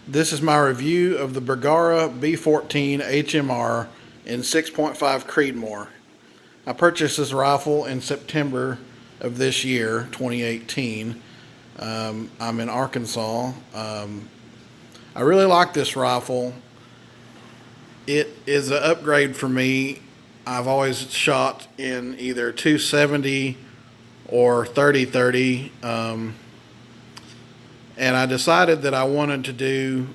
This is my review of the Bergara B14 HMR in 6.5 Creedmoor. I purchased this rifle in September of this year, 2018. I'm in Arkansas. I really like this rifle. It is an upgrade for me. I've always shot in either 270 or 30-30. And I decided that I wanted to do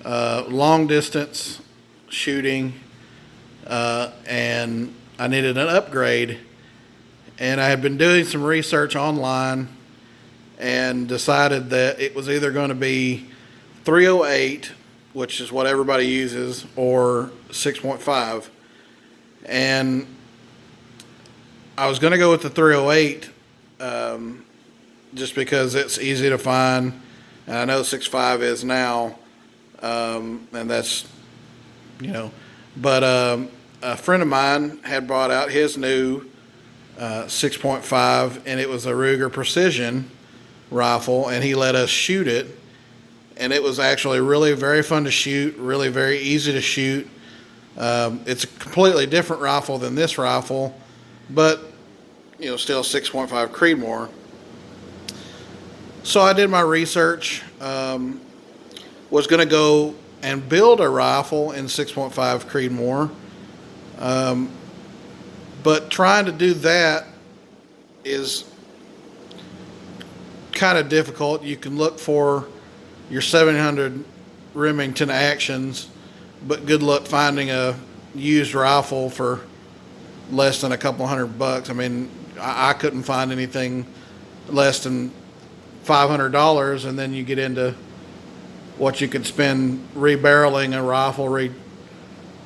long distance shooting, and I needed an upgrade. And I had been doing some research online and decided that it was either going to be 308, which is what everybody uses, or 6.5. And I was going to go with the 308. Just because it's easy to find, and I know 6.5 is now, and that's, but a friend of mine had brought out his new 6.5, and it was a Ruger Precision rifle, and he let us shoot it, and it was actually really very fun to shoot, really very easy to shoot. It's a completely different rifle than this rifle, but still 6.5 Creedmoor. So I did my research, was going to go and build a rifle in 6.5 Creedmoor, but trying to do that is kind of difficult. You can look for your 700 Remington Actions, but good luck finding a used rifle for less than a couple $100. I mean, I couldn't find anything less than $500, and then you get into what you could spend rebarreling a rifle,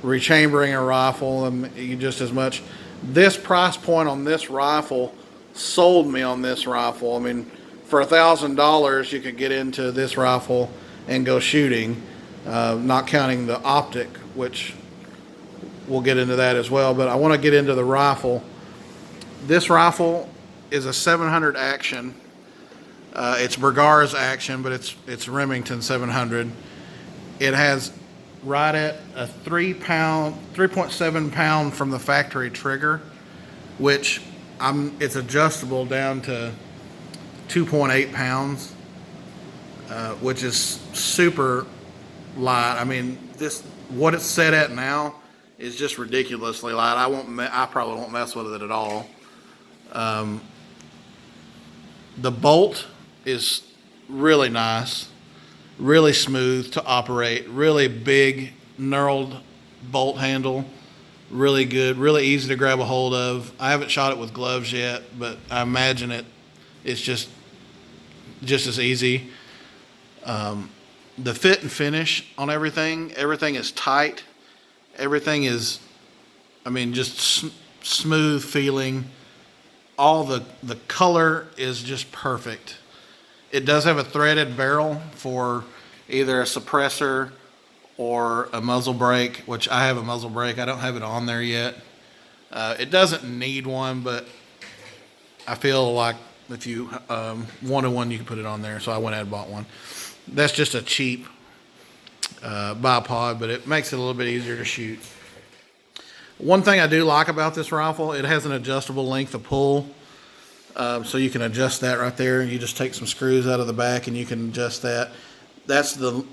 rechambering a rifle, and you just as much. This price point on this rifle sold me on this rifle. I mean, for $1,000, you could get into this rifle and go shooting, not counting the optic, which we'll get into that as well. But I want to get into the rifle. This rifle is a 700 action. It's Bergara's action, but it's Remington 700. It has right at a 3.7 pound from the factory trigger, which it's adjustable down to 2.8 pounds, which is super light. I mean, what it's set at now is just ridiculously light. I probably won't mess with it at all. The bolt is really nice, really smooth to operate, really big knurled bolt handle, really good, really easy to grab a hold of. I haven't shot it with gloves yet, but I imagine it's just as easy. The fit and finish on everything is tight. Everything is, just smooth feeling. All the color is just perfect. It does have a threaded barrel for either a suppressor or a muzzle brake, which I have a muzzle brake. I don't have it on there yet. It doesn't need one, but I feel like if you wanted one, you could put it on there. So I went ahead and bought one. That's just a cheap bipod, but it makes it a little bit easier to shoot. One thing I do like about this rifle, it has an adjustable length of pull. So you can adjust that right there. You just take some screws out of the back and you can adjust that. That's the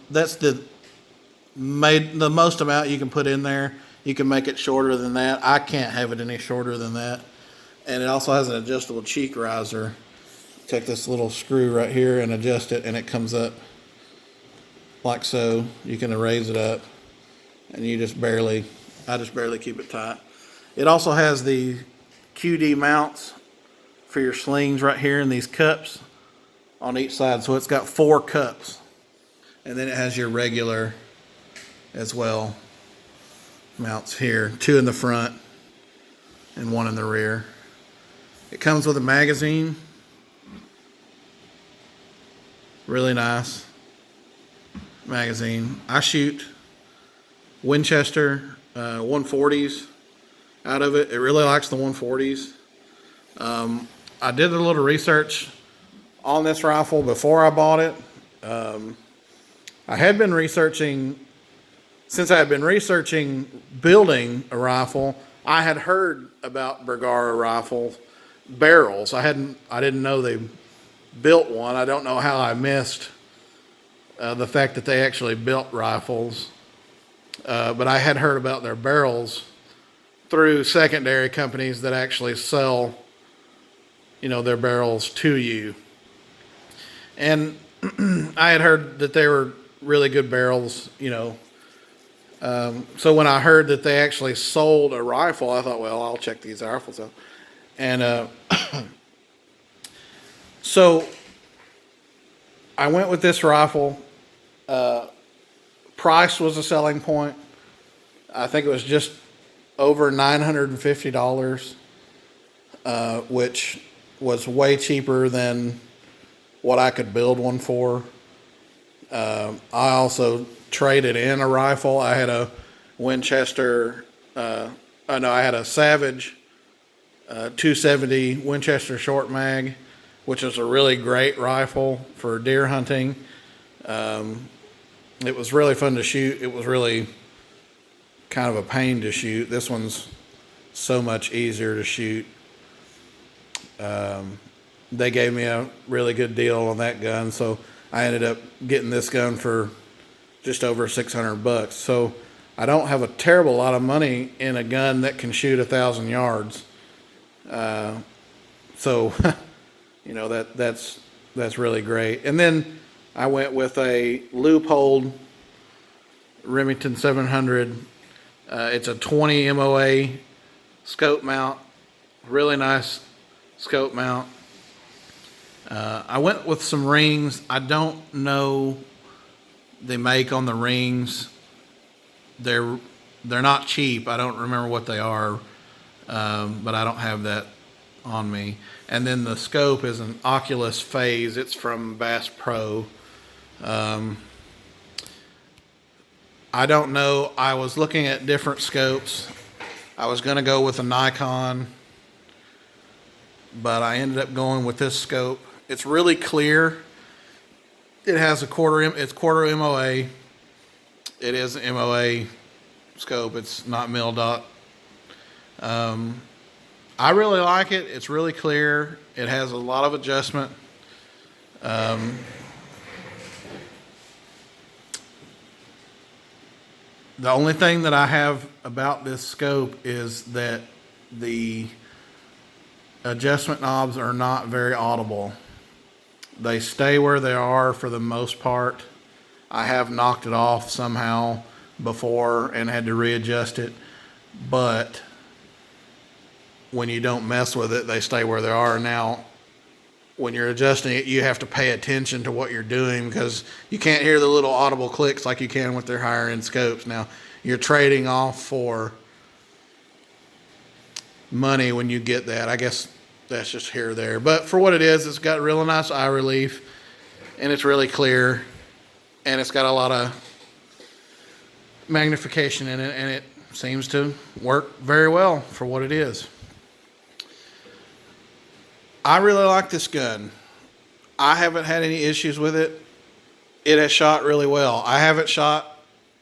most amount you can put in there. You can make it shorter than that. I can't have it any shorter than that. And it also has an adjustable cheek riser. Take this little screw right here and adjust it, and it comes up like so. You can raise it up, and I just barely keep it tight. It also has the QD mounts for your slings right here in these cups on each side. So it's got 4 cups. And then it has your regular as well mounts here. 2 in the front and 1 in the rear. It comes with a magazine. Really nice magazine. I shoot Winchester 140s out of it. It really likes the 140s. I did a little research on this rifle before I bought it. I had been researching, since I had been researching building a rifle, I had heard about Bergara rifle barrels. I didn't know they built one. I don't know how I missed the fact that they actually built rifles. But I had heard about their barrels through secondary companies that actually sell, their barrels to you. And I had heard that they were really good barrels, so when I heard that they actually sold a rifle, I thought, well, I'll check these rifles out. And so I went with this rifle. Price was a selling point. I think it was just over $950, which was way cheaper than what I could build one for. I also traded in a rifle. I had a Winchester, I had a Savage 270 Winchester short mag, which is a really great rifle for deer hunting. It was really fun to shoot. It was really kind of a pain to shoot. This one's so much easier to shoot. They gave me a really good deal on that gun, so I ended up getting this gun for just over $600. So I don't have a terrible lot of money in a gun that can shoot 1,000 yards. So that's really great. And then I went with a loop-holed Remington 700. It's a 20 MOA scope mount, really nice scope mount. I went with some rings. I don't know the make on the rings. They're not cheap. I don't remember what they are, but I don't have that on me. And then the scope is an Oculus Phase. It's from Bass Pro. I don't know. I was looking at different scopes. I was going to go with a Nikon, but I ended up going with this scope. It's really clear. It has it's quarter MOA. It is an MOA scope. It's not mil dot. I really like it. It's really clear. It has a lot of adjustment. The only thing that I have about this scope is that the adjustment knobs are not very audible. They stay where they are for the most part. I have knocked it off somehow before and had to readjust it, but when you don't mess with it, they stay where they are. Now, when you're adjusting it, you have to pay attention to what you're doing because you can't hear the little audible clicks like you can with their higher end scopes. Now, you're trading off for money when you get that. I guess that's just here or there. But for what it is, it's got really nice eye relief, and it's really clear, and it's got a lot of magnification in it, and it seems to work very well for what it is. I really like this gun. I haven't had any issues with it. It has shot really well. I haven't shot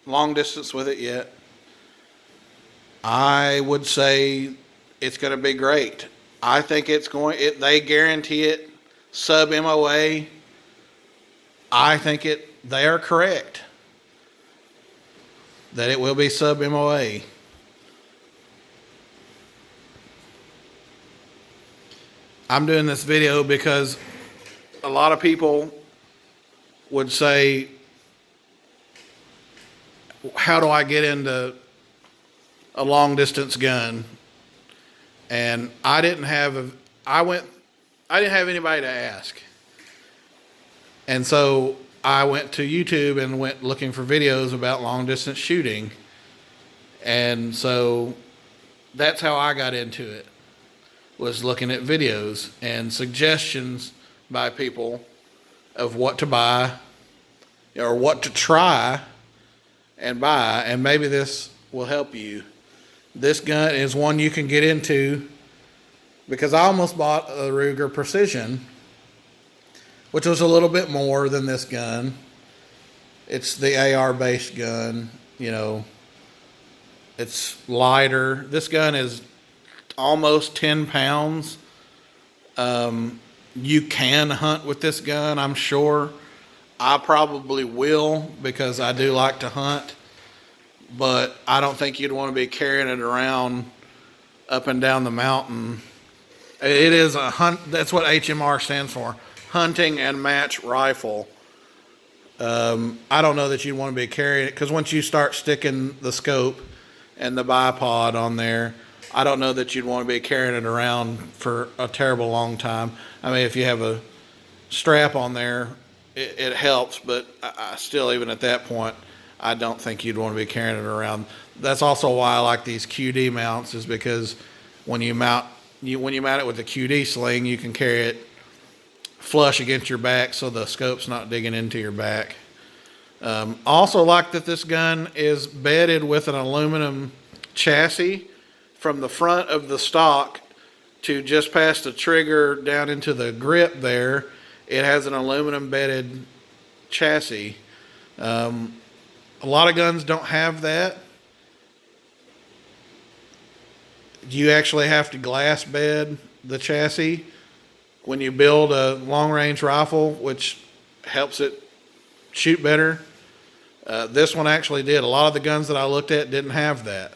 long distance with it yet. I would say it's going to be great. I think they guarantee it sub MOA. I think they are correct that it will be sub MOA. I'm doing this video because a lot of people would say, how do I get into a long distance gun? And I didn't have anybody to ask. And so I went to YouTube and went looking for videos about long distance shooting. And so that's how I got into it, was looking at videos and suggestions by people of what to buy or what to try and buy, and maybe this will help you. This gun is one you can get into because I almost bought a Ruger Precision, which was a little bit more than this gun, It's the AR based gun. You know, it's lighter. This gun is almost 10 pounds. You can hunt with this gun, I'm sure. I probably will because I do like to hunt, but I don't think you'd want to be carrying it around up and down the mountain. It is a hunt. That's what HMR stands for, hunting and match rifle. I don't know that you'd want to be carrying it because once you start sticking the scope and the bipod on there, I don't know that you'd want to be carrying it around for a terrible long time. I mean, if you have a strap on there, it helps, but I still, even at that point, I don't think you'd want to be carrying it around. That's also why I like these QD mounts, is because when you mount it with the QD sling, you can carry it flush against your back so the scope's not digging into your back. Also like that this gun is bedded with an aluminum chassis from the front of the stock to just past the trigger down into the grip there. It has an aluminum bedded chassis. A lot of guns don't have that. You actually have to glass bed the chassis when you build a long range rifle, which helps it shoot better. This one actually did. A lot of the guns that I looked at didn't have that,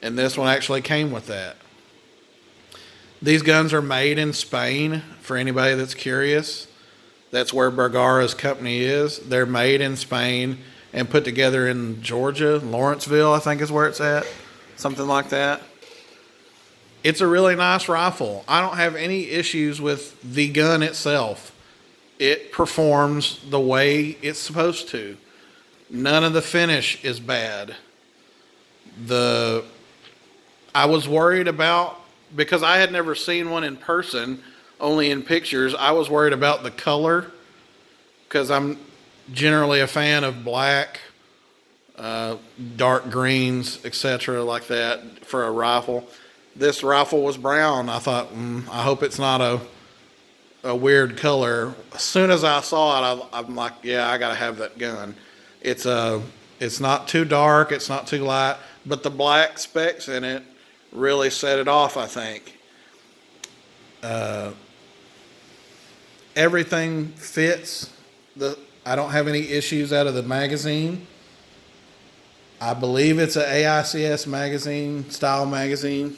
and this one actually came with that. These guns are made in Spain, for anybody that's curious. That's where Bergara's company is. They're made in Spain and put together in Georgia. Lawrenceville, I think, is where it's at. Something like that. It's a really nice rifle. I don't have any issues with the gun itself. It performs the way it's supposed to. None of the finish is bad. I was worried about, because I had never seen one in person, only in pictures. I was worried about the color because I'm generally a fan of black, dark greens, etc., like that for a rifle. This rifle was brown. I thought, I hope it's not a weird color. As soon as I saw it, I'm like, yeah, I gotta have that gun. It's not too dark, it's not too light, but the black specks in it really set it off, I think. Everything fits. I don't have any issues out of the magazine. I believe it's an AICS magazine, style magazine.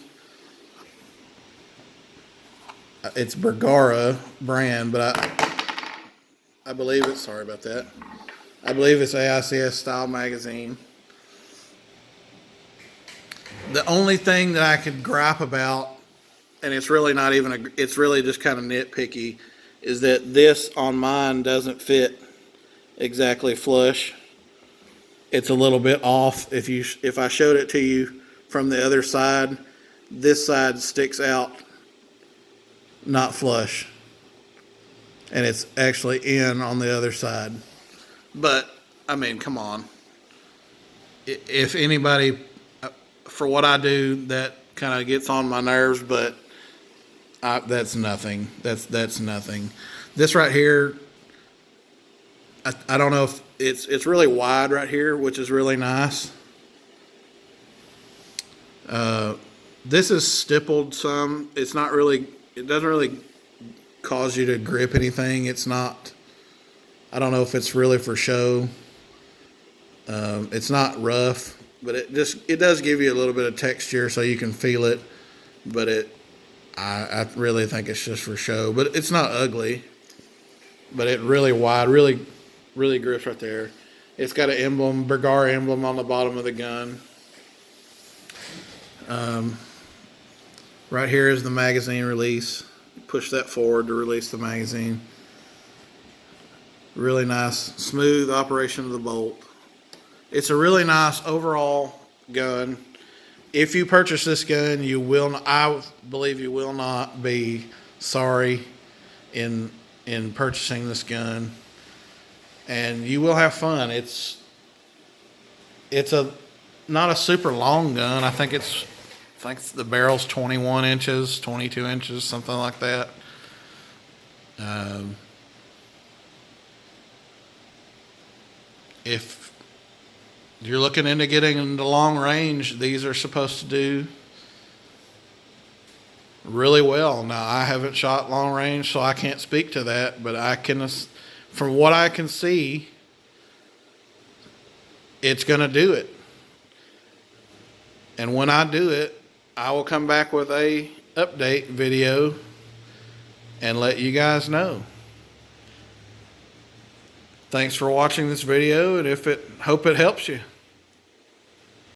It's Bergara brand, but I believe it's, sorry about that. I believe it's AICS style magazine. The only thing that I could gripe about, and it's really not even it's really just kind of nitpicky, is that this on mine doesn't fit exactly flush. It's a little bit off. If I showed it to you from the other side, this side sticks out not flush, and it's actually in on the other side. But I mean, come on. If anybody, for what I do, that kind of gets on my nerves, but that's nothing. That's nothing. This right here, I don't know if it's really wide right here, which is really nice. This is stippled some. It's not really. It doesn't really cause you to grip anything. It's not. I don't know if it's really for show. It's not rough, but it does give you a little bit of texture so you can feel it. But I really think it's just for show. But it's not ugly. But it really wide, really grips right there. It's got an emblem, Bergara emblem on the bottom of the gun. Right here is the magazine release. Push that forward to release the magazine. Really nice, smooth operation of the bolt. It's a really nice overall gun. If you purchase this gun, I believe you will not be sorry in purchasing this gun, and you will have fun. It's not a super long gun. I think the barrel's 21 inches, 22 inches, something like that. if you're looking into getting into long range, these are supposed to do really well. Now, I haven't shot long range, so I can't speak to that, but I can, from what I can see, it's going to do it. And when I do it, I will come back with a update video and let you guys know. Thanks for watching this video, and hope it helps you.